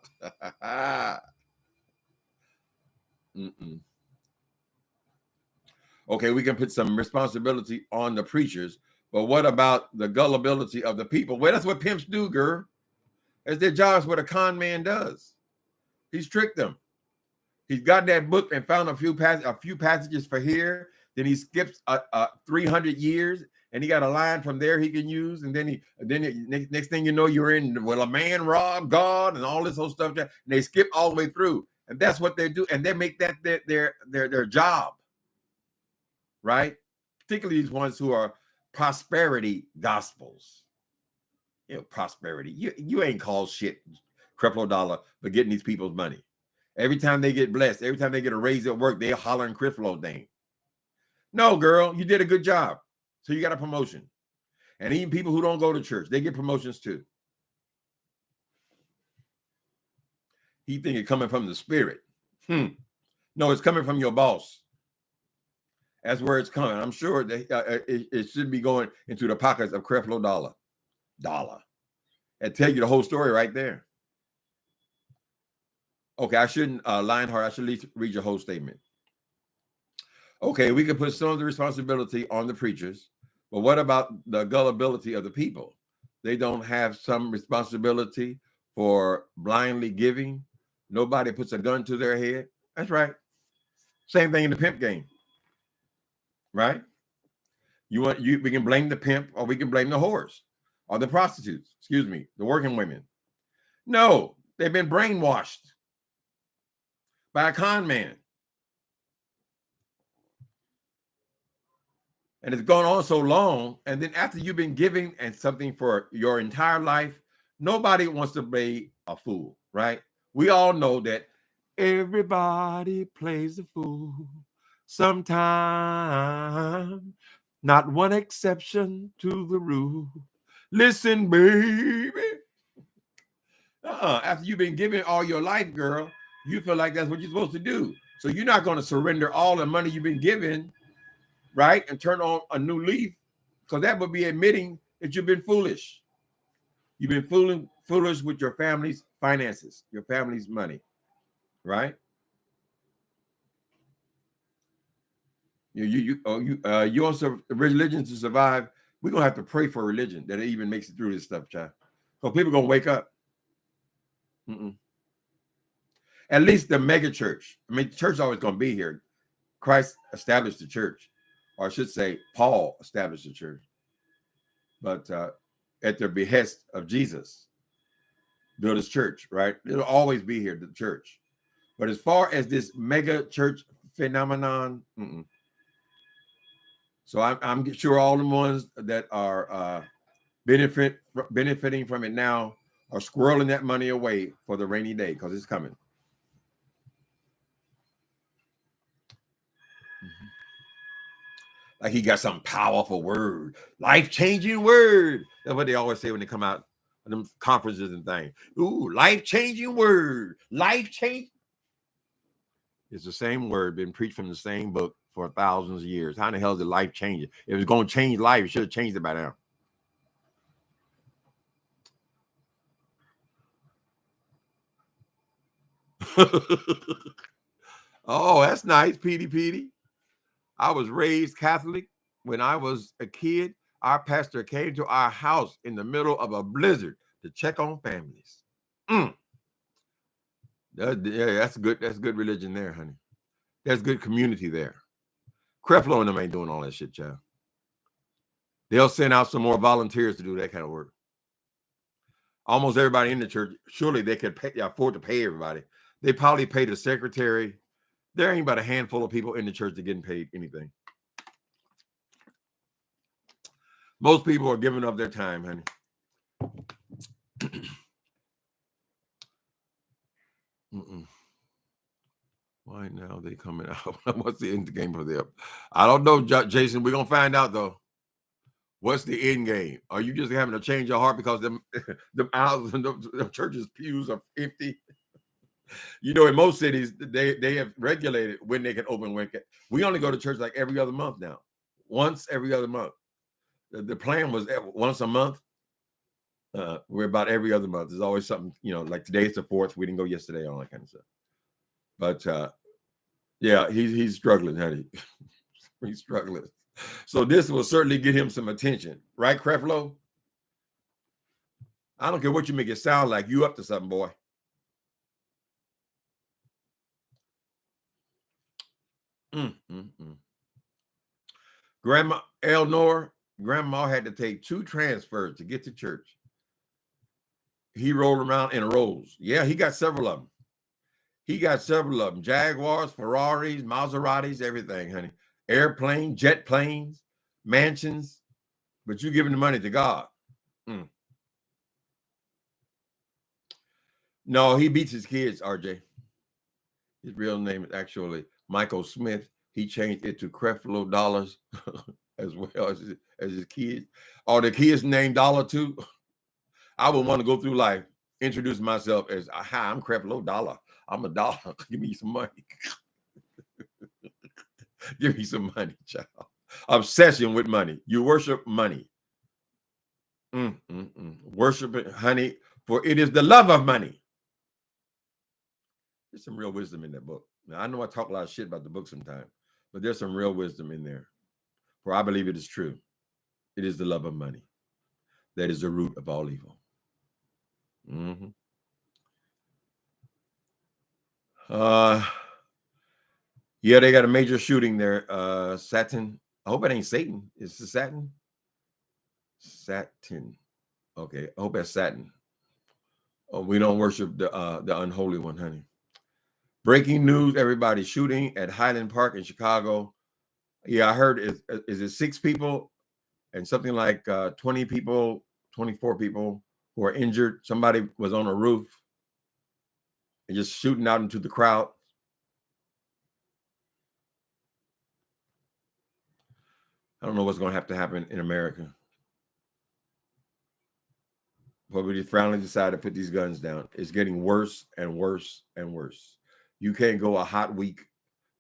Okay, we can put some responsibility on the preachers, but what about the gullibility of the people? Well, that's what pimps do, girl. It's their jobs. What a con man does. He's tricked them. He's got that book and found a few passages for here. Then he skips 300 years, and he got a line from there he can use. And then next thing you know, you're in, well, a man robbed God and all this whole stuff. And they skip all the way through, and that's what they do, and they make that their job, right? Particularly these ones who are prosperity gospels. You know, prosperity. You ain't called shit, CREFLO Dollar, for getting these people's money. Every time they get blessed, every time they get a raise at work, they hollering CREFLO name. No, girl, you did a good job. So you got a promotion. And even people who don't go to church, they get promotions too. You think it's coming from the spirit. No, it's coming from your boss. That's where it's coming. I'm sure that it should be going into the pockets of CREFLO Dollar. And tell you the whole story right there. Okay, I shouldn't Lionheart. I should at least read your whole statement. Okay, we can put some of the responsibility on the preachers, but what about the gullibility of the people? They don't have some responsibility for blindly giving. Nobody puts a gun to their head. That's right. Same thing in the pimp game, right? We can blame the pimp, or we can blame the whores, or the prostitutes. Excuse me, the working women. No, they've been brainwashed by a con man. And it's gone on so long. And then after you've been giving and something for your entire life, nobody wants to be a fool, right? We all know that everybody plays the fool sometime. Not one exception to the rule. Listen, baby. After you've been giving all your life, girl, you feel like that's what you're supposed to do. So you're not going to surrender all the money you've been given, right, and turn on a new leaf, because that would be admitting that you've been foolish. You've been foolish with your family's finances, your family's money, right? You also, religion to survive. We're gonna have to pray for religion that it even makes it through this stuff, child. Because people are gonna wake up. At least the mega church. I mean, the church is always gonna be here. Christ established the church, or I should say, Paul established the church. But at the behest of Jesus, build his church, right? It'll always be here, the church. But as far as this mega church phenomenon, so I'm sure all the ones that are benefiting from it now are squirreling that money away for the rainy day, because it's coming. Like he got some powerful word, life-changing word. That's what they always say when they come out of them conferences and things. Ooh, life-changing word, life-changing. It's the same word, been preached from the same book for thousands of years. How in the hell is it life-changing? If it's going to change life, it should have changed it by now. Oh, that's nice, Petey. I was raised Catholic. when I was a kid, our pastor came to our house in the middle of a blizzard to check on families. That's good. That's good religion there, honey. That's good community there. CREFLO and them ain't doing all that shit, child. They'll send out some more volunteers to do that kind of work. Almost everybody in the church, surely they could afford to pay everybody. They probably pay the secretary. There ain't but a handful of people in the church that getting paid anything. Most people are giving up their time, honey. Why now they coming out? What's the end game for them? I don't know, Jason. We're gonna find out though. What's the end game? Are you just having to change your heart because the houses and the churches' pews are empty? You know, in most cities, they have regulated when they can open. We only go to church like every other month now. Once every other month. The plan was once a month. We're about every other month. There's always something, you know, like today's the 4th. We didn't go yesterday, all that kind of stuff. But yeah, he's struggling, honey. He's struggling. So this will certainly get him some attention, right, CREFLO? I don't care what you make it sound like. You up to something, boy. Grandma Eleanor, grandma had to take 2 transfers to get to church. He rolled around in Rolls. Yeah, he got several of them. He got several of them. Jaguars, Ferraris, Maseratis, everything, honey. Airplane, jet planes, mansions. But you giving the money to God. No, he beats his kids, RJ. His real name is actually Michael Smith. He changed it to CREFLO Dollars as well as his kids. Are the kids named Dollar too? I would want to go through life, introduce myself as, hi, I'm CREFLO Dollar. I'm a dollar. Give me some money. Give me some money, child. Obsession with money. You worship money. Worship it, honey, for it is the love of money. There's some real wisdom in that book. Now, I know I talk a lot of shit about the book sometimes, but there's some real wisdom in there. For I believe it is true. It is the love of money. That is the root of all evil. Yeah, they got a major shooting there. Satin. I hope it ain't Satan. Is it Satin? Satin. Okay, I hope that's Satin. Oh, we don't worship the unholy one, honey. Breaking news, everybody shooting at Highland Park in Chicago. Yeah, I heard is it 6 people and something like 20 people, 24 people who are injured. Somebody was on a roof and just shooting out into the crowd. I don't know what's going to have to happen in America. But we finally decided to put these guns down. It's getting worse and worse and worse. You can't go a hot week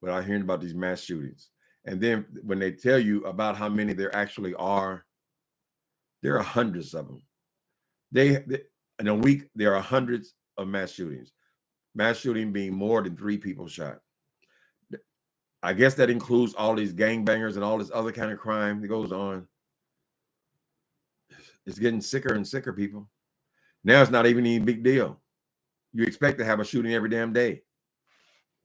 without hearing about these mass shootings. And then when they tell you about how many there actually are, there are hundreds of them. In a week, there are hundreds of mass shootings. Mass shooting being more than 3 people shot. I guess that includes all these gangbangers and all this other kind of crime that goes on. It's getting sicker and sicker, people. Now it's not even a big deal. You expect to have a shooting every damn day.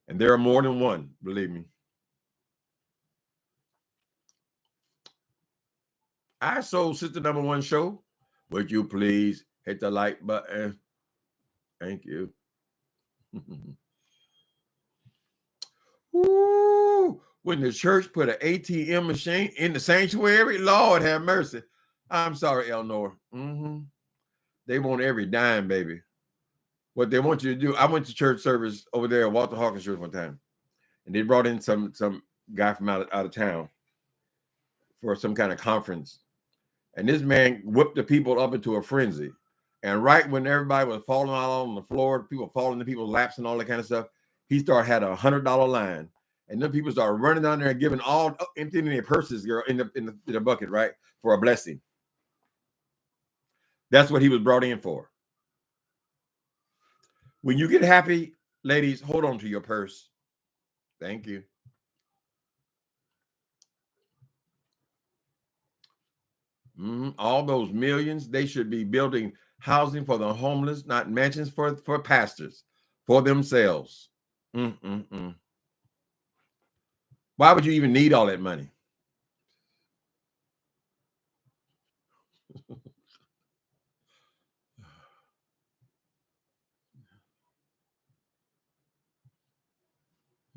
And there are more than one, believe me. I sold Sister Number One show. Would you please hit the like button? Thank you. Ooh, when the church put an ATM machine in the sanctuary, Lord have mercy. I'm sorry, Eleanor. They want every dime, baby. What they want you to do, I went to church service over there at Walter Hawkins Church one time, and they brought in some guy from out of town for some kind of conference. And this man whipped the people up into a frenzy. And right when everybody was falling out on the floor, people falling into people's laps and all that kind of stuff, he had a $100 line. And then people started running down there and giving emptying their purses, girl, in the bucket, right, for a blessing. That's what he was brought in for. When you get happy, ladies, hold on to your purse. Thank you. All those millions, they should be building housing for the homeless, not mansions for pastors, for themselves. Why would you even need all that money?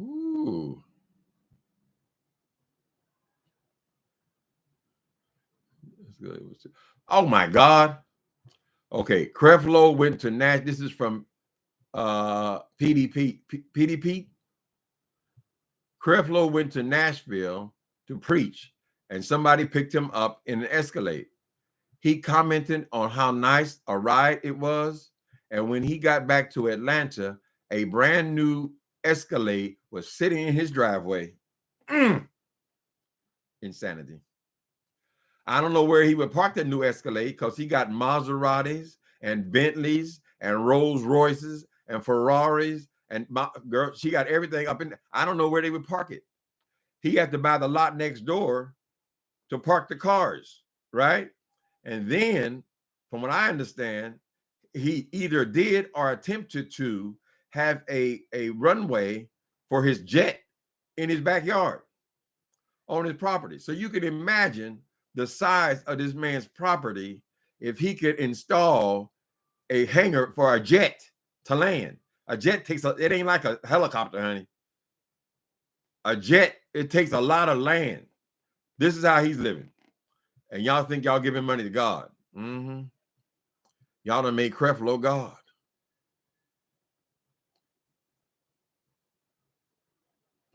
Ooh. Oh my God. Okay, Creflo went to Nash. This is from PDP. Creflo went to Nashville to preach, and somebody picked him up in an Escalade. He commented on how nice a ride it was, and when he got back to Atlanta, a brand new Escalade was sitting in his driveway. Insanity. I don't know where he would park the new Escalade because he got Maseratis and Bentleys and Rolls Royces and Ferraris, and girl, she got everything up in. I don't know where they would park it. He had to buy the lot next door to park the cars, right? And then, from what I understand, he either did or attempted to have a runway for his jet in his backyard on his property. So you can imagine the size of this man's property if he could install a hangar for a jet to land. A jet takes it ain't like a helicopter, honey. A jet, it takes a lot of land. This is how he's living. And y'all think y'all giving money to God. Y'all done made Creflo God.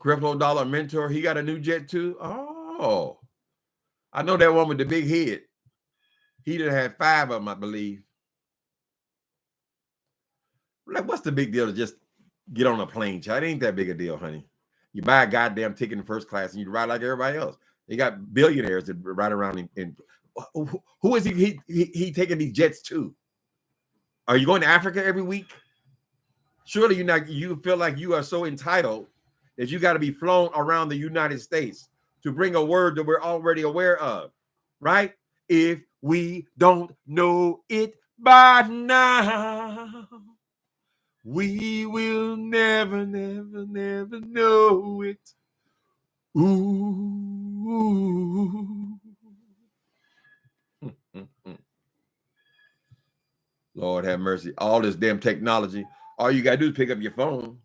Creflo Dollar mentor, he got a new jet too. Oh, I know that one with the big head. He done had 5 of them, I believe. Like, what's the big deal to just get on a plane, child? It ain't that big a deal, honey. You buy a goddamn ticket in first class and you ride like everybody else. They got billionaires that ride around in who is he taking these jets to? Are you going to Africa every week? Surely you feel like you are so entitled that you got to be flown around the United States to bring a word that we're already aware of, right? If we don't know it by now, we will never, never, never know it. Ooh. Lord have mercy. All this damn technology. All you got to do is pick up your phone.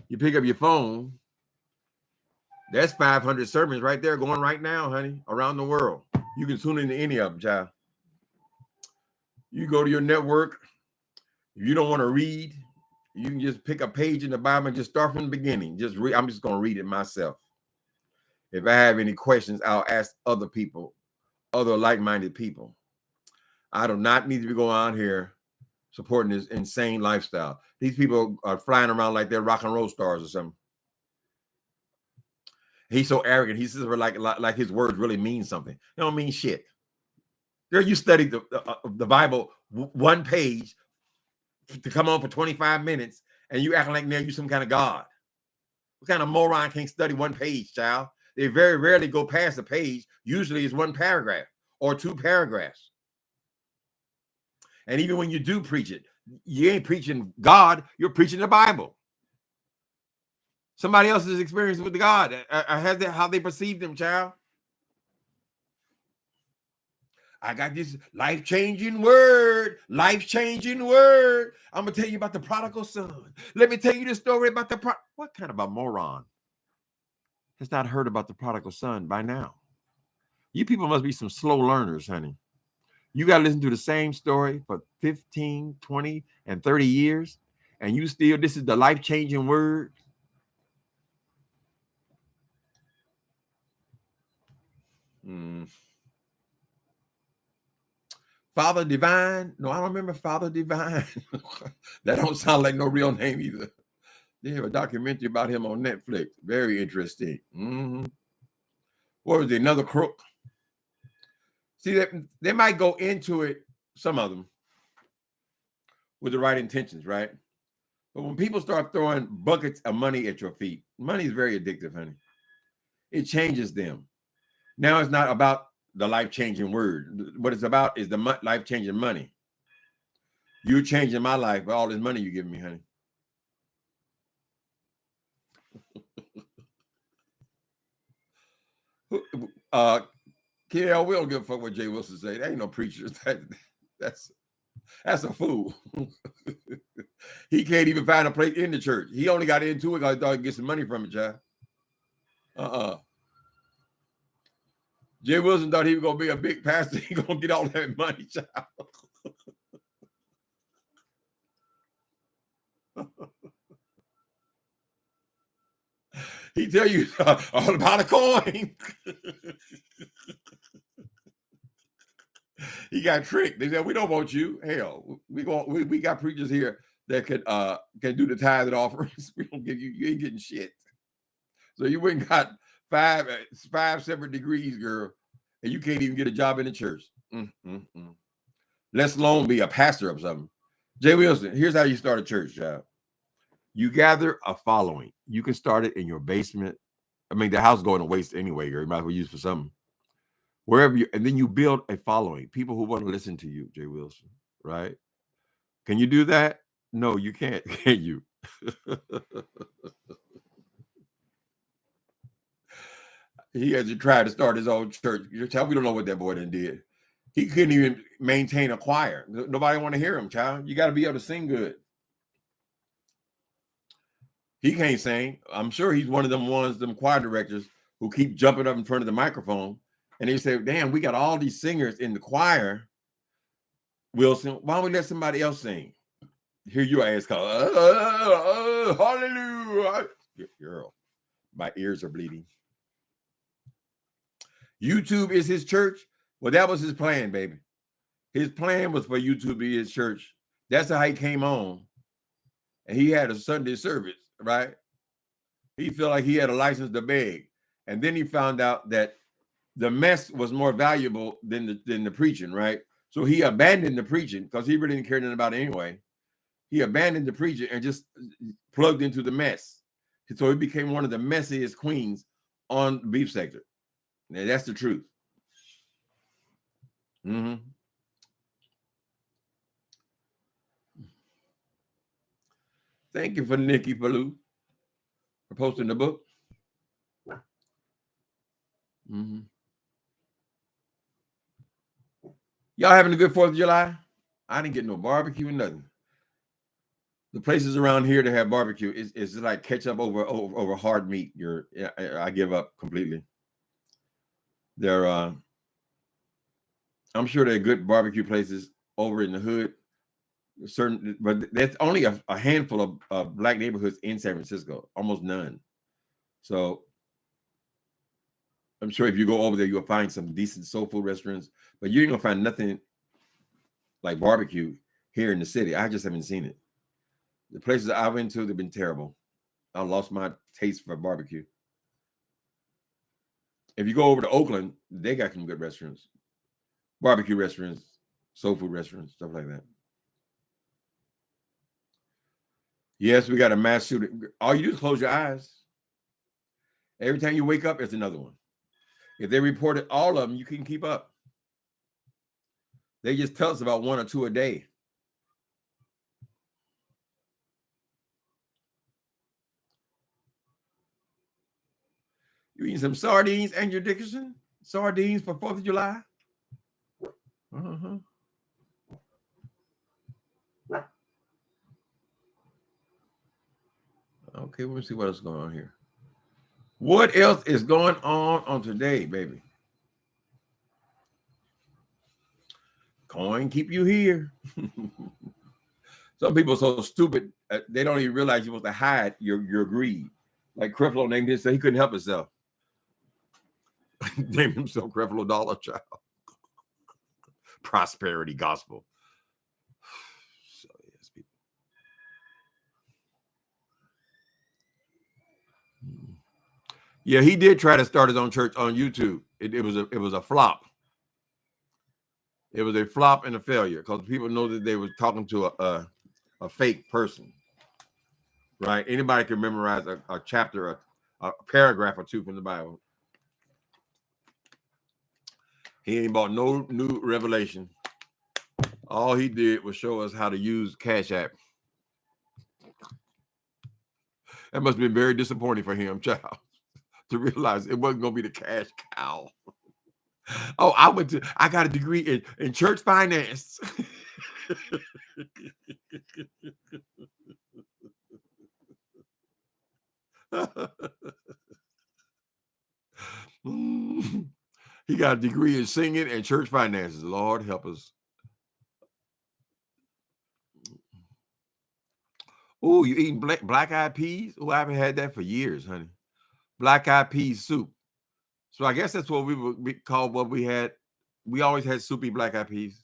You pick up your phone. That's 500 sermons right there going right now, honey, around the world. You can tune into any of them, child. You go to your network. If you don't want to read, you can just pick a page in the Bible and just start from the beginning. Just read. I'm just going to read it myself. If I have any questions, I'll ask other people, other like-minded people. I do not need to be going out here supporting this insane lifestyle. These people are flying around like they're rock and roll stars or something. He's so arrogant. He says like his words really mean something. They don't mean shit. Girl, you studied the Bible one page to come on for 25 minutes, and you acting like now you some kind of God. What kind of moron can't study one page, child? They very rarely go past a page. Usually it's one paragraph or 2 paragraphs. And even when you do preach it, you ain't preaching God, you're preaching the Bible. Somebody else's experience with God. Has that how they perceive them, child? I got this life-changing word. Life-changing word. I'm going to tell you about the prodigal son. Let me tell you the story about the what kind of a moron has not heard about the prodigal son by now? You people must be some slow learners, honey. You got to listen to the same story for 15, 20, and 30 years, and you still, this is the life-changing word. Father Divine? No, I don't remember Father Divine. That don't sound like no real name either. They have a documentary about him on Netflix. Very interesting. What was it? Another crook? See, that they might go into it, some of them, with the right intentions, right? But when people start throwing buckets of money at your feet, money is very addictive, honey. It changes them. Now it's not about the life-changing word. What it's about is the life-changing money. You're changing my life by all this money you're giving me, honey. KL, we don't give a fuck what Jay Wilson say. There ain't no preachers. That's a fool. He can't even find a place in the church. He only got into it because he thought he'd get some money from it, child. Jay Wilson thought he was gonna be a big pastor. He gonna get all that money, child. He tell you all about a coin. He got tricked. They said, we don't want you. Hell, we got preachers here that can do the tithe and offerings. We don't give you. You ain't getting shit. So you went and got five separate degrees, girl, and you can't even get a job in the church. Let alone be a pastor of something. Jay Wilson, here's how you start a church, child. You gather a following. You can start it in your basement. I mean, the house is going to waste anyway, girl. You might as well use it for something. Wherever you, and then you build a following. People who want to listen to you, Jay Wilson, right? Can you do that? No, you can't. Can you? He has to try to start his own church. We don't know what that boy done did. He couldn't even maintain a choir. Nobody want to hear him, child. You got to be able to sing good. He can't sing. I'm sure he's one of them choir directors who keep jumping up in front of the microphone. And they say, damn, we got all these singers in the choir. Wilson, why don't we let somebody else sing? Hear your ass call, hallelujah. Girl, my ears are bleeding. YouTube is his church. Well, that was his plan, baby. His plan was for YouTube to be his church. That's how he came on. And he had a Sunday service, right? He felt like he had a license to beg. And then he found out that the mess was more valuable than the preaching, right? So he abandoned the preaching because he really didn't care nothing about it anyway. He abandoned the preaching and just plugged into the mess. So he became one of the messiest queens on the beef sector. Now, that's the truth. Thank you for Nikki Palou for posting the book. Y'all having a good 4th of July? I didn't get no barbecue or nothing. The places around here that have barbecue is like ketchup over hard meat. I give up completely. There, I'm sure there are good barbecue places over in the hood. But there's only a handful of black neighborhoods in San Francisco, almost none. So I'm sure if you go over there, you'll find some decent soul food restaurants, but you ain't gonna find nothing like barbecue here in the city. I just haven't seen it. The places I went to, they've been terrible. I lost my taste for barbecue. If you go over to Oakland, they got some good restaurants, barbecue restaurants, soul food restaurants, stuff like that. Yes, we got a mass shooting. All you do is close your eyes. Every time you wake up, it's another one. If they reported all of them, you can keep up. They just tell us about 1 or 2 a day. You eating some sardines, Andrew Dickerson? Sardines for 4th of July? Okay, let me see what else is going on here. What else is going on today, baby? Coin keep you here. Some people are so stupid, they don't even realize you're supposed to hide your greed. Like CREFLO named himself, he couldn't help himself. Named himself CREFLO Dollar, child. Prosperity gospel. So yes, people. Yeah, he did try to start his own church on YouTube. It was a flop. It was a flop and a failure because people know that they were talking to a fake person, right? Anybody can memorize a chapter, a paragraph or two from the Bible. He ain't bought no new revelation. All he did was show us how to use Cash App. That must have been very disappointing for him, child, to realize it wasn't going to be the cash cow. Oh, I got a degree in church finance. He got a degree in singing and church finances. Lord help us. Oh, you eating black-eyed peas? Oh, I haven't had that for years, honey. Black-eyed peas soup. So I guess that's what we would call what we had. We always had soupy black-eyed peas.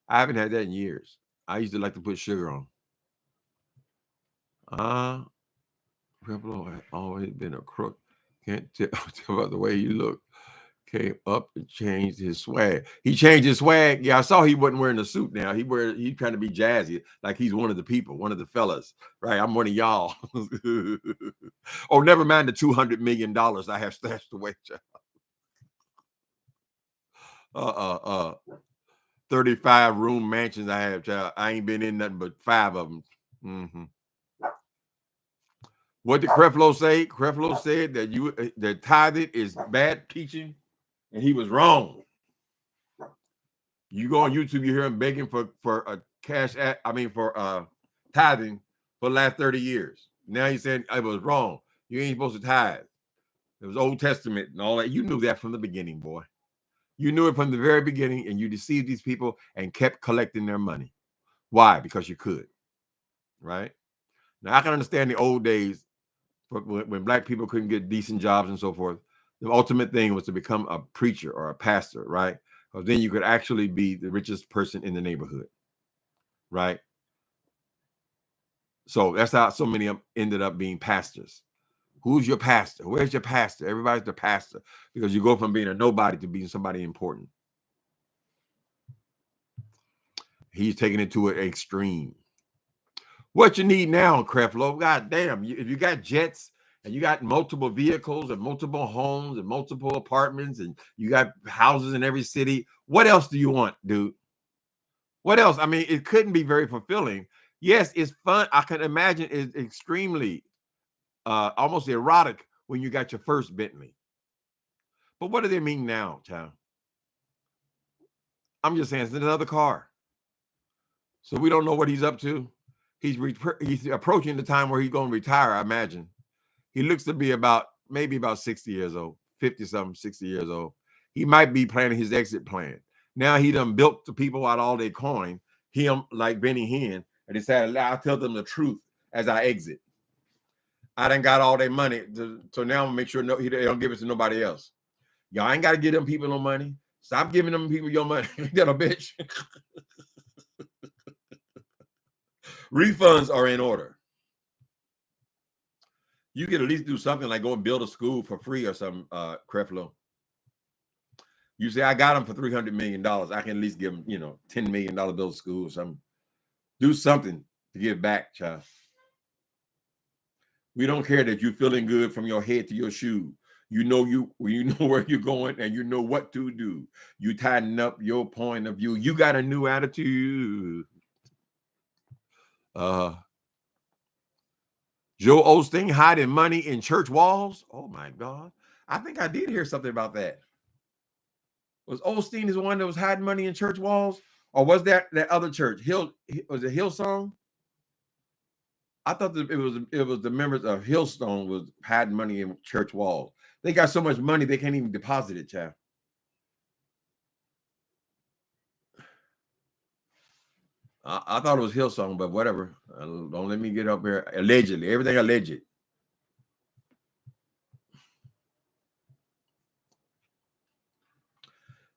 I haven't had that in years. I used to like to put sugar on. Creflo has always been a crook. Can't tell about the way you look. Came up and changed his swag. He changed his swag. Yeah, I saw he wasn't wearing a suit now. He trying to be jazzy, like he's one of the people, one of the fellas. Right, I'm one of y'all. Oh, never mind the $200 million I have stashed away. 35-room mansions I have, child. I ain't been in nothing but 5 of them. What did Creflo say? Creflo said that tithing is bad teaching, and he was wrong. You go on YouTube, you hear him begging for a for tithing for the last 30 years. Now he's saying I was wrong. You ain't supposed to tithe. It was Old Testament and all that. You knew that from the beginning, boy. You knew it from the very beginning, and you deceived these people and kept collecting their money. Why? Because you could, right? Now, I can understand the old days when black people couldn't get decent jobs and so forth. The ultimate thing was to become a preacher or a pastor, right? Because then you could actually be the richest person in the neighborhood, right? So that's how so many of them ended up being pastors. Who's your pastor? Where's your pastor? Everybody's the pastor because you go from being a nobody to being somebody important. He's taking it to an extreme. What you need now, Creflo? God damn, if you got jets and you got multiple vehicles and multiple homes and multiple apartments and you got houses in every city, what else do you want, dude? What else? I mean, it couldn't be very fulfilling. Yes, it's fun. I can imagine it's extremely almost erotic when you got your first Bentley. But what do they mean now, child? I'm just saying it's another car. So we don't know what he's up to. He's approaching the time where he's going to retire, I imagine. He looks to be maybe about 60 years old, 50-something, 60 years old. He might be planning his exit plan. Now he done built the people out all their coin, him like Benny Hinn, and decided, I'll tell them the truth as I exit. I done got all their money, so now I'm going to make sure they don't give it to nobody else. Y'all ain't got to give them people no money. Stop giving them people your money. That a bitch. Refunds are in order. You could at least do something like go and build a school for free or something, Creflo. You say, I got them for $300 million. I can at least give them, $10 million build a school or something. Do something to give back, child. We don't care that you're feeling good from your head to your shoe. You know where you're going and you know what to do. You tighten up your point of view. You got a new attitude. Joe Osteen hiding money in church walls. Oh my God. I think I did hear something about that. Was Osteen the one that was hiding money in church walls? Or was that other church? Was it Hillsong? I thought that it was the members of Hillstone was hiding money in church walls. They got so much money they can't even deposit it, child. I thought it was Hillsong, but whatever. Don't let me get up here. Allegedly, everything alleged.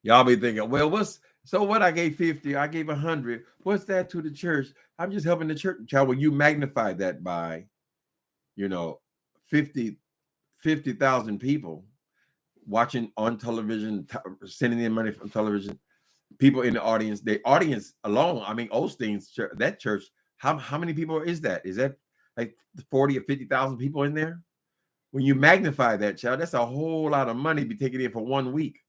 Y'all be thinking, well, what I gave 50, I gave 100. What's that to the church? I'm just helping the church. Child, when you magnify that by, 50,000 people watching on television, sending in money from television, people in the audience alone. I mean, Osteen's church, that church, how many people is that? Is that like 40 or 50,000 people in there? When you magnify that, child, that's a whole lot of money to be taken in for 1 week.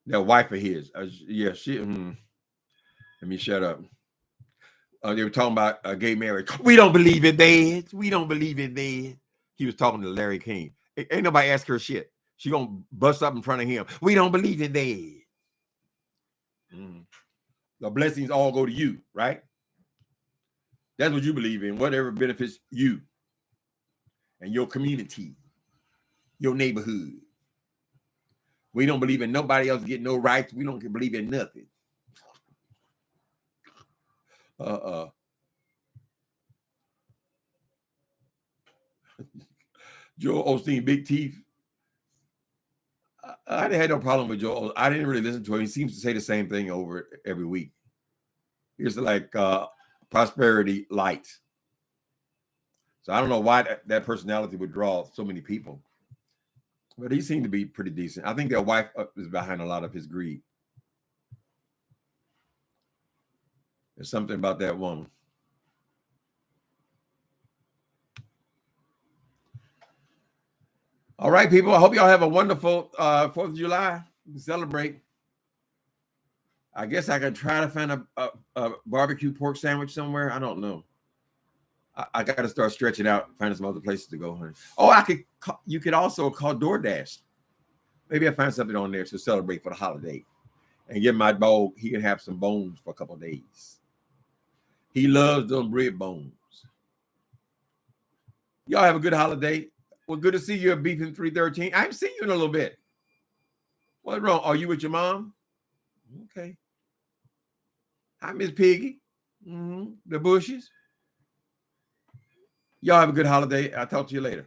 That wife of his. Yeah, she. Let me shut up. They were talking about gay marriage. We don't believe in that. We don't believe in that. He was talking to Larry King. Ain't nobody ask her shit. She gonna bust up in front of him. We don't believe in that. The blessings all go to you, right? That's what you believe in. Whatever benefits you and your community, your neighborhood. We don't believe in nobody else getting no rights. We don't believe in nothing. Joel Osteen, big teeth. I didn't have no problem with Joel. I didn't really listen to him. He seems to say the same thing over every week. It's like prosperity light. So I don't know why that personality would draw so many people. But he seemed to be pretty decent. I think their wife is behind a lot of his greed. There's something about that woman. All right, people. I hope y'all have a wonderful 4th of July. Celebrate. I guess I could try to find a barbecue pork sandwich somewhere. I don't know. I got to start stretching out, finding some other places to go, honey. Oh, you could also call DoorDash. Maybe I find something on there to celebrate for the holiday. And get my dog, he can have some bones for a couple of days. He loves them rib bones. Y'all have a good holiday. Well, good to see you at Beefing 313. I haven't seen you in a little bit. What's wrong? Are you with your mom? Okay. Hi, Miss Piggy. The Bushes. Y'all have a good holiday. I'll talk to you later.